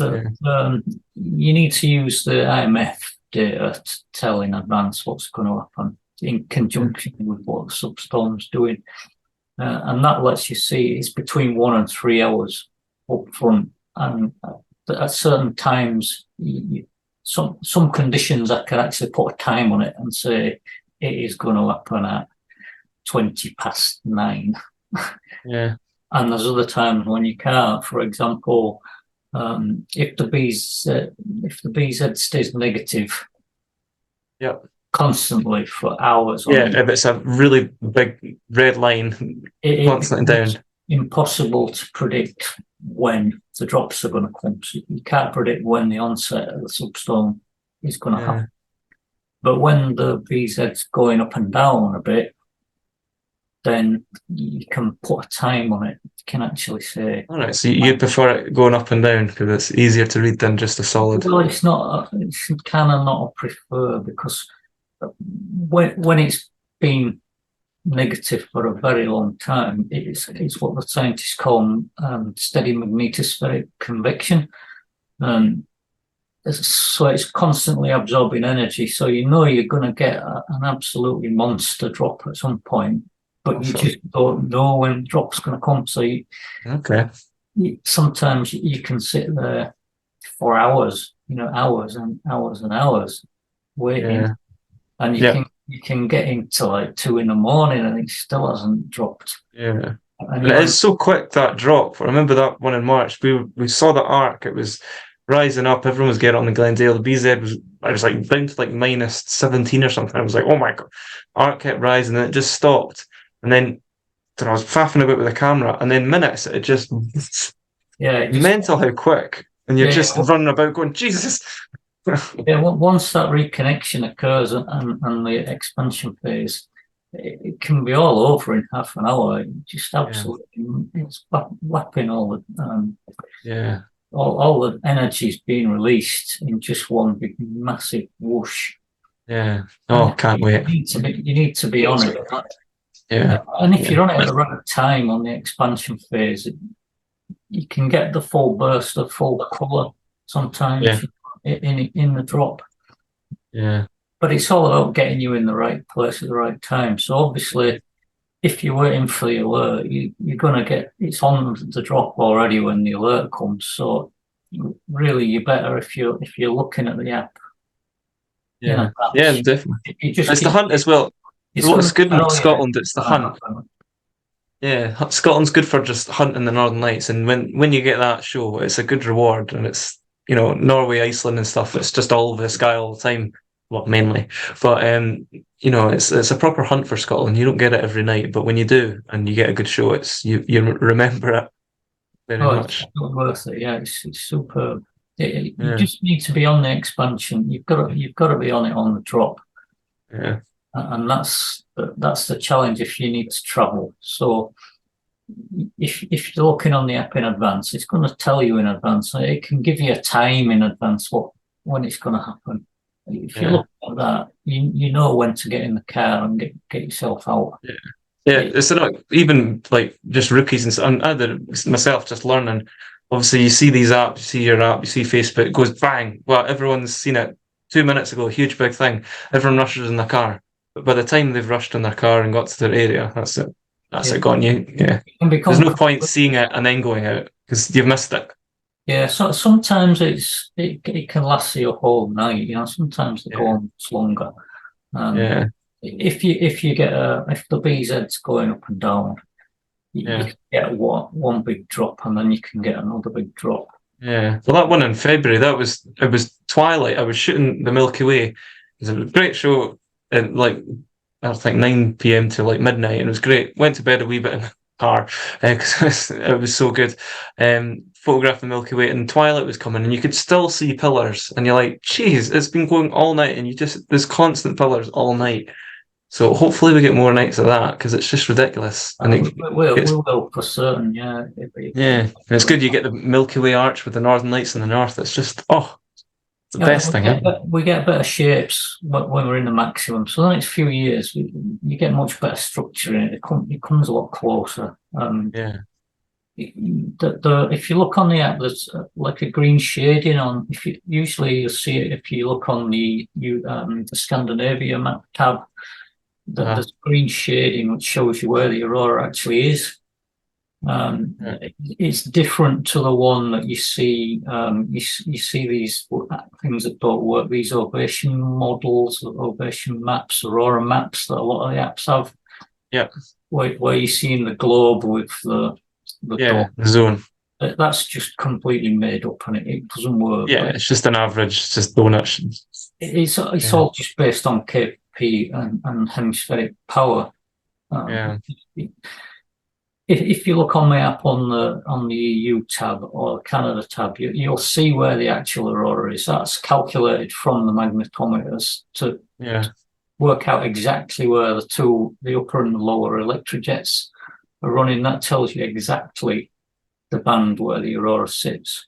you need to use the IMF data to tell in advance what's going to happen in conjunction with what the substorm's doing. And that lets you see it's between 1 and 3 hours up front. And at certain times, some conditions I can actually put a time on it and say it is going to happen at 9:20.
Yeah.
And there's other times when you can't. For example, if the BZ stays negative, constantly for hours.
If it's a really big red line constantly down.
Impossible to predict when the drops are going to come. So you can't predict when the onset of the substorm is going to happen. But when the BZ's going up and down a bit, then you can put a time on it. You can actually say.
All right, so you prefer it going up and down because it's easier to read than just a solid.
Well, it's kind of not a prefer because when it's been negative for a very long time, it's what the scientists call steady magnetospheric convection. So it's constantly absorbing energy. So you're going to get an absolutely monster drop at some point, but you just don't know when the drop's going to come. So sometimes you can sit there for hours, hours and hours and hours waiting, and you can get into like 2 a.m. and it still hasn't dropped.
Yeah. And it is so quick, that drop. I remember that one in March. We saw the arc. It was rising up. Everyone was getting on the Glendale. The BZ was like down to like -17 or something. I was like, oh my God. Arc kept rising and it just stopped. And then I was faffing about with the camera, and then minutes, it just mental how quick. And you're just running about going, Jesus.
Once that reconnection occurs and the expansion phase, it can be all over in half an hour. Just absolutely, it's lapping all the energy's being released in just one big massive whoosh.
Yeah. Oh, can't wait.
You need to be on it.
Yeah.
And if you're on it at the right time on the expansion phase, you can get the full burst of full colour sometimes in the drop.
Yeah.
But it's all about getting you in the right place at the right time. So obviously, if you're waiting for the alert, you're going to get it's on the drop already when the alert comes. So really, you're better if you're looking at the app. in
Yeah, yeah,
advance.
definitely.
It just
It's the
gives
hunt
you,
as well.
it's going
What's
to
good in
tell you it's
Scotland, it's the
going to
hunt.
happen.
Yeah, Scotland's good for just hunting the Northern Lights, and when you get that show, it's a good reward, and it's Norway, Iceland, and stuff. It's just all over the sky all the time, well, mainly. But it's a proper hunt for Scotland. You don't get it every night, but when you do, and you get a good show, you remember it very
Oh, it's
much.
not worth it. Yeah, it's superb. You
Yeah,
just need to be on the expansion. You've got to be on it on the drop,
yeah,
and that's the challenge if you need to travel. So if you're looking on the app in advance, it's going to tell you in advance. It can give you a time in advance when it's going to happen. If you
yeah.
look at that, you know when to get in the car and get yourself out.
Yeah. Yeah,
It,
it's not even like just rookies and stuff. And I did it myself, just learning. Obviously, you see these apps, you see your app, you see Facebook, it goes bang. Well, everyone's seen it 2 minutes ago, huge big thing. Everyone rushes in the car. But by the time they've rushed in their car and got to their area, that's it. That's
yeah,
it, gone. Yeah.
it can
There's
become
no point seeing it and then going out because you've missed it.
Yeah, so sometimes it can last you a whole night. Sometimes they go
Yeah.
on much longer. Um,
Yeah.
if the BZ's going up and down, you
Yeah.
can get one big drop, and then you can get another big drop.
Yeah. Well, that one in February, it was twilight. I was shooting the Milky Way. It was a great show at like I think 9 p.m. to like midnight, and it was great. Went to bed a wee bit in the car because it was so good. Photographed the Milky Way, and twilight was coming, and you could still see pillars, and you're like, "Geez, it's been going all night," and there's constant pillars all night. So hopefully we get more nights of that because it's just ridiculous, and
We
it's
will for certain. Yeah,
yeah, and it's good. You get the Milky Way arch with the Northern Lights in the north. It's just it's the
yeah,
best thing ever.
we get better shapes when we're in the maximum. So the next few years, you get much better structure in it. It comes a lot closer.
Yeah,
If you look on the app, there's like a green shading on. If you usually you'll see it if you look on the Scandinavia map tab.
uh,
There's green shading which shows you where the aurora actually is.
yeah,
It's different to the one that you see. You see these things that don't work. These ovation models, ovation maps, aurora maps that a lot of the apps have.
yeah,
Where you see in the globe with the
yeah.
dot.
The zone.
That's just completely made up and it doesn't work.
Yeah,
But
it's just an average, it's just donuts.
it's
Yeah,
all just based on KP and hemispheric power.
yeah,
Um, if you look on the app on the EU tab or Canada tab, you'll see where the actual aurora is. That's calculated from the magnetometers to
yeah,
work out exactly where the upper and the lower electric jets are running. That tells you exactly the band where the aurora sits.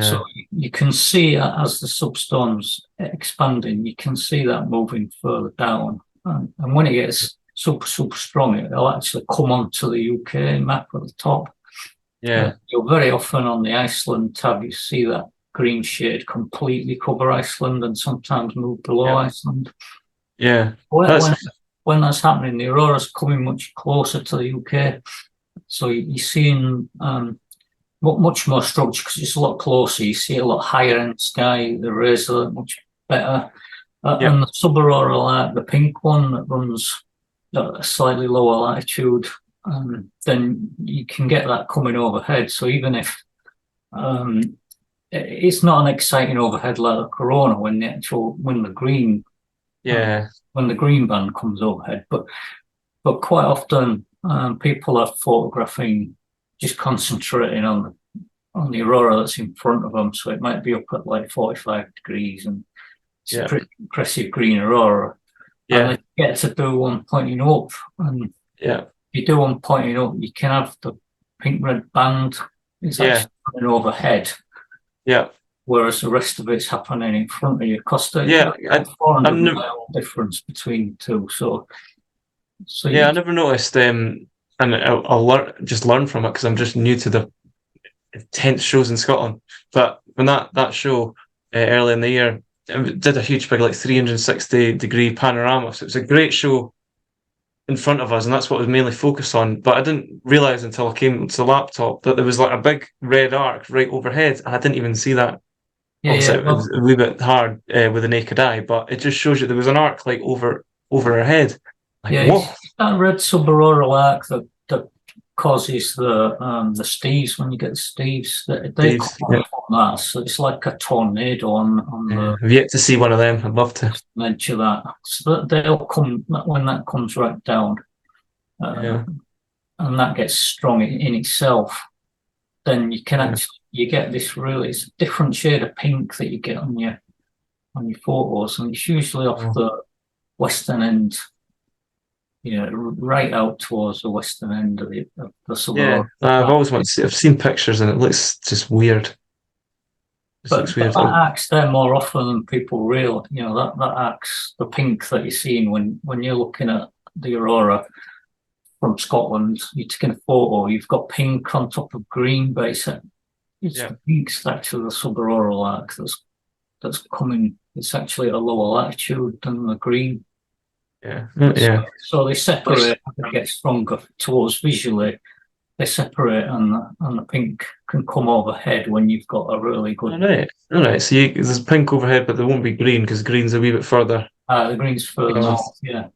So
yeah,
you can see as the substorm's expanding, you can see that moving further down. And when it gets super, super strong, it'll actually come onto the UK map at the top.
yeah,
You'll very often on the Iceland tab, you see that green shade completely cover Iceland and sometimes move below
yeah,
Iceland.
yeah.
When,
That's
when, when that's happening, the aurora's coming much closer to the UK. So you're seeing much more structure because it's a lot closer. You see a lot higher in the sky. The rays are much better.
yeah,
And the subaurora light, the pink one that runs at a slightly lower latitude, then you can get that coming overhead. So even if it's not an exciting overhead like the corona when
yeah,
the green band comes overhead, but quite often people are photographing just concentrating on the aurora that's in front of them. So it might be up at like 45 degrees and it's a
yeah,
pretty impressive green aurora. And
yeah,
they get to do one pointing up. And if
yeah,
you do one pointing up, you can have the pink red band is
yeah,
actually coming overhead,
yeah,
whereas the rest of it's happening in front of you. Because there's
yeah.
about 400
I've never,
mile difference between the two. So
yeah,
you,
I never noticed. And I'll learn from it because I'm just new to the intense shows in Scotland. But when that show early in the year it did a huge big like 360-degree panorama, so it was a great show in front of us, and that's what was mainly focused on. But I didn't realize until I came to the laptop that there was like a big red arc right overhead, and I didn't even see that.
Yeah,
Obviously,
yeah.
it was
Well,
a wee bit hard with the naked eye, but it just shows you there was an arc like over her head. Like,
yeah,
whoa,
it's that red subaraural arc that causes the steves when you get the steves. They come
Steve's.
off
Yeah,
on that, so it's like a tornado on
yeah.
the
I've yet to see one of them. I'd love to.
edge of that. So that they'll come when that comes right down, uh,
Yeah,
and that gets strong in itself. Then you can
yeah,
actually you get this really it's a different shade of pink that you get on your photos, and it's usually off
oh,
the western end, right out towards the western end of the
yeah.
suburb.
I've always wanted to see. I've seen pictures and it looks just weird. Just looks
But
weird.
that acts there more often than people realize. That acts the pink that you're seeing when you're looking at the aurora from Scotland. You're taking a photo. You've got pink on top of green, but it's
Yeah,
the pink's actually the subaraural arc that's coming. It's actually at a lower latitude than the green.
yeah,
So,
yeah.
so they separate as it gets stronger towards visually. They separate, and the pink can come overhead when you've got a really
All
good.
right, all right. So there's pink overhead, but there won't be green because green's a wee bit further.
The green's further
You know.
north, yeah.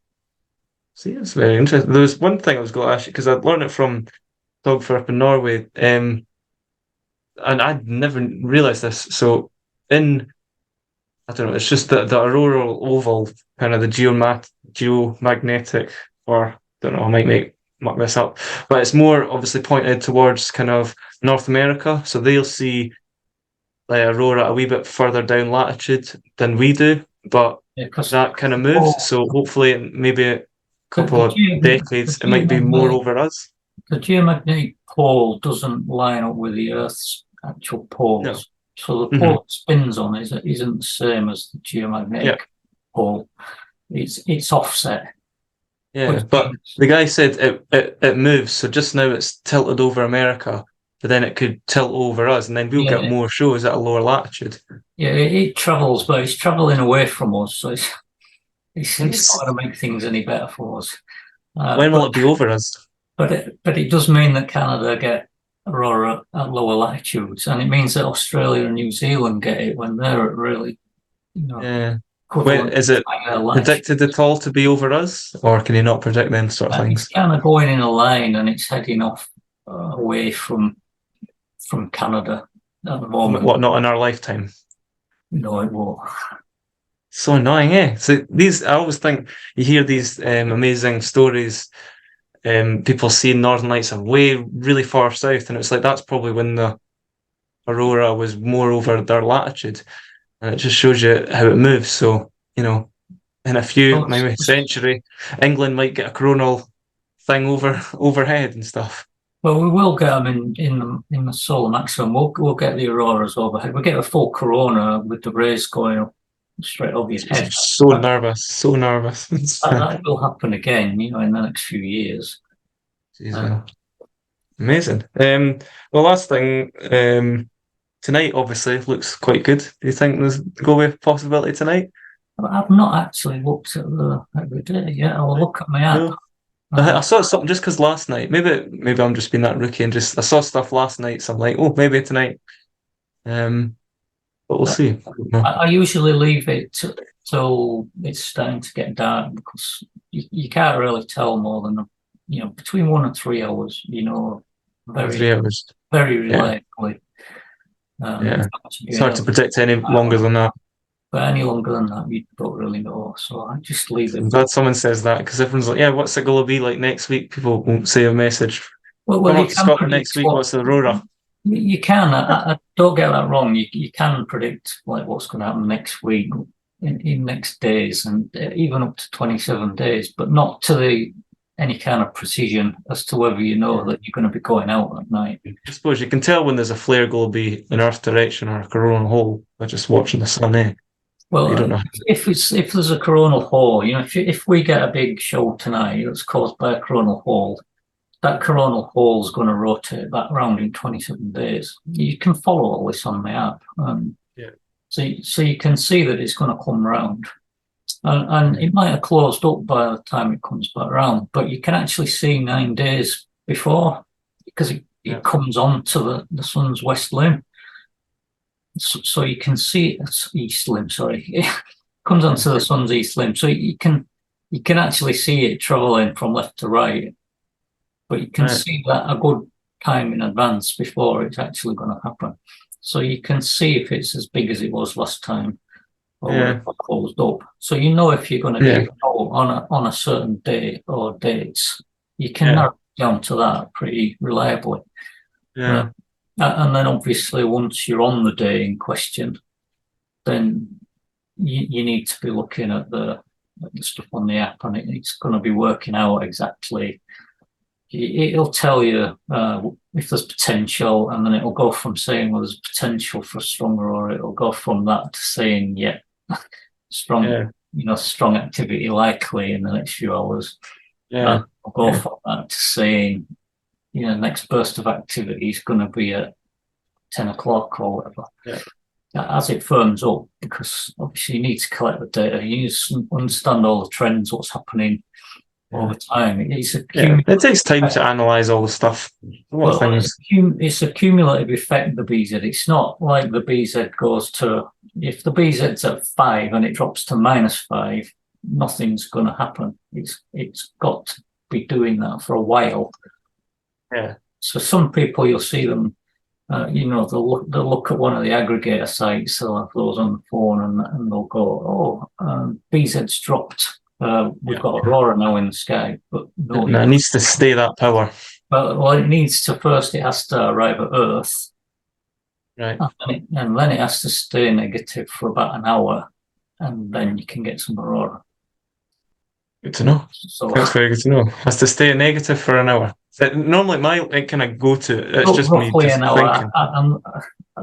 See, it's very interesting. There was one thing I was going to ask you because I'd learned it from photographer up in Norway, and I'd never realised this. So in I don't know, it's just the auroral oval, kind of the geomagnetic, or I don't know, I might muck this up, but it's more obviously pointed towards kind of North America, so they'll see the aurora a wee bit further down latitude than we do, but
Yeah, because
that kind of moves. So hopefully, in maybe a
the,
couple
the,
of
the
decades, it might be more over us.
the geomagnetic pole doesn't line up with the Earth's actual
No.
poles. So the
Hmm.
pole it spins on isn't the same as the
Yeah.
geomagnetic pole. It's offset,
Yeah,
which
but
means
the guy said it moves. So just now it's tilted over America, but then it could tilt over us, and then we'll get
yeah,
more shows at a lower latitude.
yeah, it travels, but it's traveling away from us, so it's not
Yes.
going to make things any better for us. Uh,
When will
but
it be over us?
but it does mean that Canada get aurora at lower latitudes, and it means that Australia and New Zealand get it when they're at really,
Yeah. When
equivalent
is it
higher latitude.
predicted at all to be over us, or can you not predict them sort of
It's
things?
kind of going in a line, and it's heading off away from Canada at the moment.
What, not in our lifetime?
No, it won't.
So annoying, eh? So these, I always think you hear these amazing stories. People seeing Northern Lights are way really far south, and it's like that's probably when the aurora was more over their latitude, and it just shows you how it moves. So in a few
Well,
maybe century, England might get a coronal thing overhead and stuff.
well, we will get them in the solar maximum. We'll get the auroras overhead. We'll get a full corona with the rays going up straight over your
Jeez, I'm
head.
so
That,
nervous, so nervous.
that will happen again, in the next few years.
Jeez,
Uh,
well, amazing. Well, last thing, tonight obviously looks quite good. Do you think there's go with possibility tonight?
I've not actually looked at the data yet. I will look at my app.
No. I saw something just because last night. Maybe I'm just being that rookie and just I saw stuff last night, so I'm like, oh, maybe tonight. But we'll see.
I usually leave it till it's starting to get dark because you can't really tell more than between 1 and 3 hours. Very
3 hours.
very
Yeah,
reliably.
yeah. It's hard to
But
predict any longer than that.
any longer than that, you don't really know. So I just leave it.
I'm glad someone says that because everyone's like, yeah, what's it going to be like next week? People won't say a message.
Well,
Come
you
up to
can
Scotland
predict
next week.
what
What's the aurora?
you can. I don't get that wrong. You can predict like what's going to happen next week, in next days, and even up to 27 days, but not to any kind of precision as to whether you know that you're going to be going out at night.
I suppose you can tell when there's a flare going to be in Earth direction or a coronal hole by just watching the sun. You
Well,
don't know.
if there's a coronal hole, if we get a big show tonight that's caused by a coronal hole, that coronal hole is going to rotate back round in 27 days. You can follow all this on the app.
Yeah.
So you can see that it's going to come round. And it might have closed up by the time it comes back round, but you can actually see 9 days before because it
Yeah.
comes on to the sun's west limb. so you can see east limb. Sorry, it comes onto the sun's east limb, so you can actually see it traveling from left to right, but you can see that a good time in advance before it's actually going to happen. So you can see if it's as big as it was last time, or closed up. So you know if you're going to get on a certain day or dates, you can narrow it down to that pretty reliably.
Yeah.
And then obviously once you're on the day in question, then you need to be looking at the stuff on the app, and it's going to be working out exactly. It'll tell you if there's potential, and then it'll go from saying, well, there's potential for stronger, or it'll go from that to saying, strong, strong activity likely in the next few hours.
Yeah.
It'll go from that to saying, next burst of activity is going to be at 10 o'clock or whatever.
Yeah.
As it firms up, because obviously you need to collect the data, you need to understand all the trends, what's happening over time.
It takes time to analyse all the stuff.
It's a cumulative effect, the BZ. It's not like the BZ goes to, if the BZ's at 5 and it drops to -5, nothing's going to happen. It's got to be doing that for a while.
Yeah.
So some people, you'll see them, they'll look at one of the aggregator sites, they'll have those on the phone, and they'll go, BZ's dropped. We've got Aurora now in the sky, but no,
it needs to stay that power.
Well, it needs to first. It has to arrive at Earth,
right?
And then it has to stay negative for about an hour, and then you can get some Aurora.
Good to know. So that's very good to know. It has to stay negative for an hour. Normally, it kind of go to. It's just me just thinking.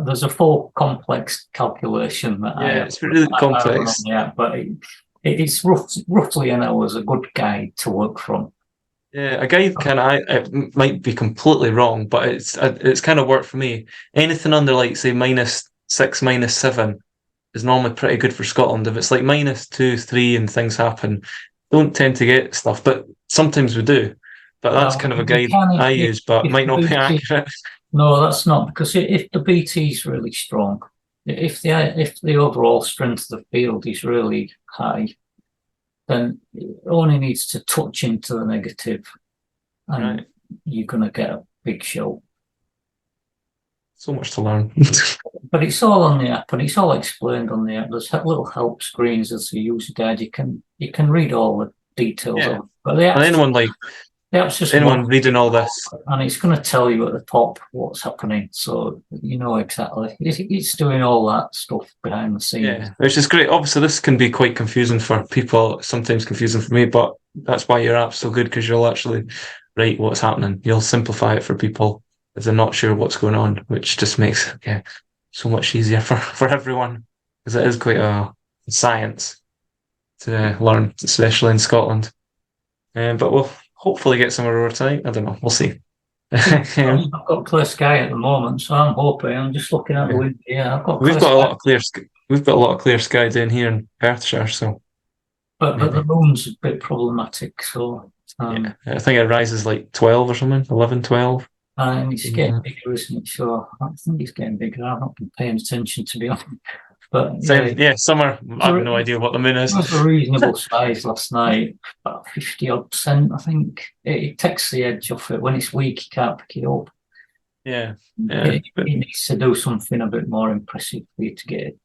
There's a full complex calculation that
it's really complex.
But it's roughly an hour is a good guide to work from.
Yeah, a guide it might be completely wrong, but it's kind of worked for me. Anything under like say -6, -7 is normally pretty good for Scotland. If it's like -2, 3 and things happen, don't tend to get stuff, but sometimes we do. But that's kind of a guide I use, but might not be accurate.
No, that's not, because if the BT is really strong, if the overall strength of the field is really high, then it only needs to touch into the negative, and you're going to get a big show.
So much to learn.
But it's all on the app, and it's all explained on the app. There's little help screens as a user guide. You can read all the details of it. But the app's just
anyone reading all this,
and it's going to tell you at the top what's happening, so you know exactly. It's doing all that stuff behind the scenes.
Yeah, which is great. Obviously, this can be quite confusing for people. Sometimes confusing for me, but that's why your app's so good, because you'll actually write what's happening. You'll simplify it for people if they're not sure what's going on, which just makes so much easier for everyone, because it is quite a science to learn, especially in Scotland. But we'll hopefully get some Aurora tonight. I don't know. We'll see.
I've got clear sky at the moment, so I'm hoping. I'm just looking out the window. Yeah,
we've got a lot of clear sky. We've got a lot of clear sky down here in Perthshire. So,
but the moon's a bit problematic. So
I think it rises like 12 or something, 11, 12.
And it's getting bigger, isn't it? So I think it's getting bigger. I've not been paying attention, to be honest. But
summer. I have no idea what the moon is.
It was a reasonable size last night, about 50% I think. It takes the edge off it. When it's weak, you can't pick it up. It needs to do something a bit more impressive for you to get it.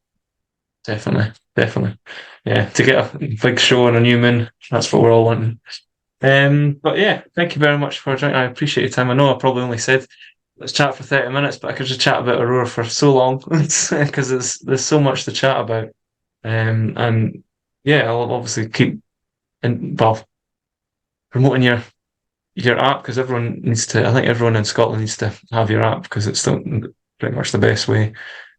Definitely. Yeah, to get a big show on a new moon, that's what we're all wanting. But thank you very much for joining. I appreciate your time. I know I probably only said let's chat for 30 minutes, but I could just chat about Aurora for so long because there's so much to chat about. And I'll obviously keep promoting your app, because everyone needs to. I think everyone in Scotland needs to have your app, because it's pretty much the best way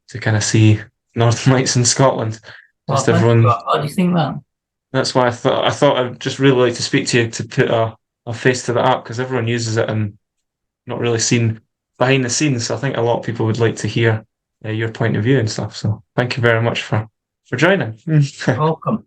to kind of see Northern Lights in Scotland.
Why do you think that?
That's why I thought I'd just really like to speak to you to put a face to the app, because everyone uses it and not really seen behind the scenes. So I think a lot of people would like to hear your point of view and stuff. So thank you very much for joining.
You're welcome.